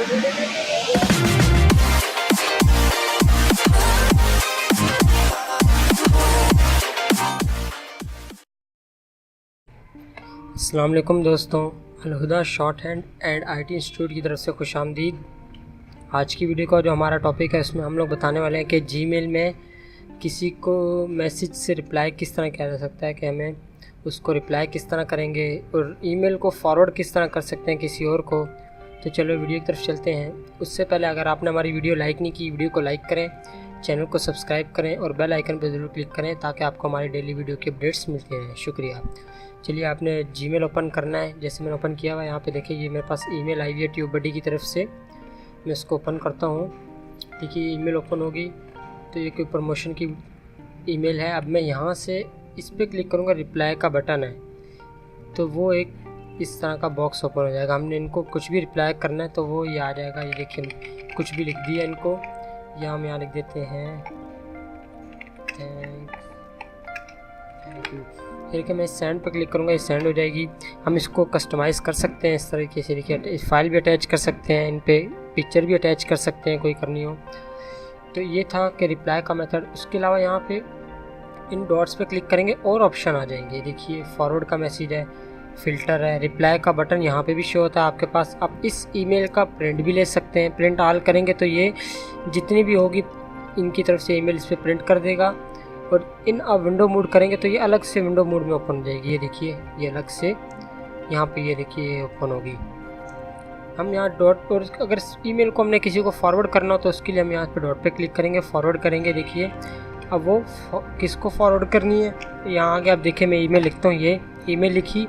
अस्सलाम वालेकुम दोस्तों, Al Huda short hand and IT institute की तरफ से खुशामदीद। आज की वीडियो का जो हमारा टॉपिक है उसमें हम लोग बताने वाले हैं कि जीमेल में किसी को मैसेज से रिप्लाई किस तरह किया जा सकता है, कि हमें उसको रिप्लाई किस तरह करेंगे और ईमेल को फॉरवर्ड किस तरह कर सकते हैं किसी और को। तो चलो वीडियो की तरफ चलते हैं। उससे पहले अगर आपने हमारी वीडियो लाइक नहीं की, वीडियो को लाइक करें, चैनल को सब्सक्राइब करें और बेल आइकन पर ज़रूर क्लिक करें ताकि आपको हमारी डेली वीडियो की अपडेट्स मिलती रहें। शुक्रिया। चलिए, आपने जीमेल ओपन करना है। जैसे मैंने ओपन किया हुआ है, यहाँ पे देखिए ये मेरे पास ईमेल आई हुई है ट्यूबबडी की तरफ से। मैं इसको ओपन करता हूँ। देखिए ईमेल ओपन होगी तो ये कोई प्रमोशन की ईमेल है। अब मैं यहाँ से इस पर क्लिक करूँगा, रिप्लाई का बटन है तो वो एक इस तरह का बॉक्स ओपन हो जाएगा। हमने इनको कुछ भी रिप्लाई करना है तो वो ये आ जाएगा। ये देखिए कुछ भी लिख दिया इनको, या हम यहाँ लिख देते हैं थैंक यू। देखिए मैं सेंड पर क्लिक करूँगा, ये सेंड हो जाएगी। हम इसको कस्टमाइज़ कर सकते हैं इस तरीके से। देखिए फाइल भी अटैच कर सकते हैं, इन पे पिक्चर भी अटैच कर सकते हैं कोई करनी हो। तो ये था कि रिप्लाई का मेथड। उसके अलावा यहाँ पे इन डॉट्स पे क्लिक करेंगे और ऑप्शन आ जाएंगे। देखिए फॉरवर्ड का मैसेज है, फ़िल्टर है, रिप्लाई का बटन यहाँ पे भी शो होता है आपके पास। आप इस ईमेल का प्रिंट भी ले सकते हैं। प्रिंट ऑल करेंगे तो ये जितनी भी होगी इनकी तरफ से ईमेल इस पर प्रिंट कर देगा। और इन अब विंडो मोड करेंगे तो ये अलग से विंडो मोड में ओपन हो जाएगी। ये देखिए ये अलग से यहाँ पे ये देखिए ये ओपन होगी। हम यहाँ डॉट, और अगर ईमेल को हमने किसी को फॉरवर्ड करना हो तो उसके लिए हम यहाँ पे डॉट पे क्लिक करेंगे, फॉरवर्ड करेंगे। देखिए अब वो किसको फॉरवर्ड करनी है, यहाँ आगे आप देखिए मैं ईमेल लिखता हूँ। ये ईमेल लिखी,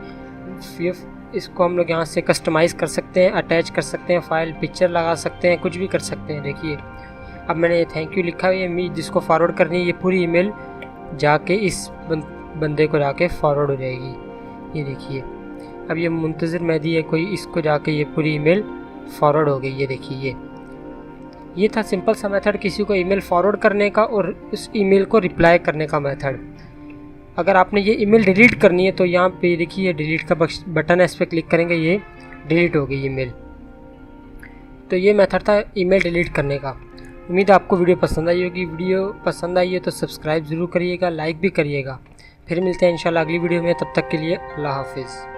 फिर इसको हम लोग यहाँ से कस्टमाइज़ कर सकते हैं, अटैच कर सकते हैं, फाइल पिक्चर लगा सकते हैं, कुछ भी कर सकते हैं। देखिए अब मैंने ये थैंक यू लिखा है, ये मी जिसको फॉरवर्ड करनी है ये पूरी ईमेल जाके इस बंदे को जाके फॉरवर्ड हो जाएगी। ये देखिए अब ये मुंतज़िर मेहदी है कोई, इसको जाके ये पूरी ईमेल फॉरवर्ड हो गई। ये देखिए ये था सिंपल सा मेथड किसी को ईमेल फॉरवर्ड करने का और उस ईमेल को रिप्लाई करने का मेथड। अगर आपने ये ईमेल डिलीट करनी है तो यहाँ पे देखिए डिलीट का बटन है, इस पर क्लिक करेंगे, ये डिलीट हो गई ईमेल। तो ये मेथड था ईमेल डिलीट करने का। उम्मीद है आपको वीडियो पसंद आई होगी। वीडियो पसंद आई है तो सब्सक्राइब ज़रूर करिएगा, लाइक भी करिएगा। फिर मिलते हैं इंशाल्लाह अगली वीडियो में। तब तक के लिए अल्लाह हाफिज़।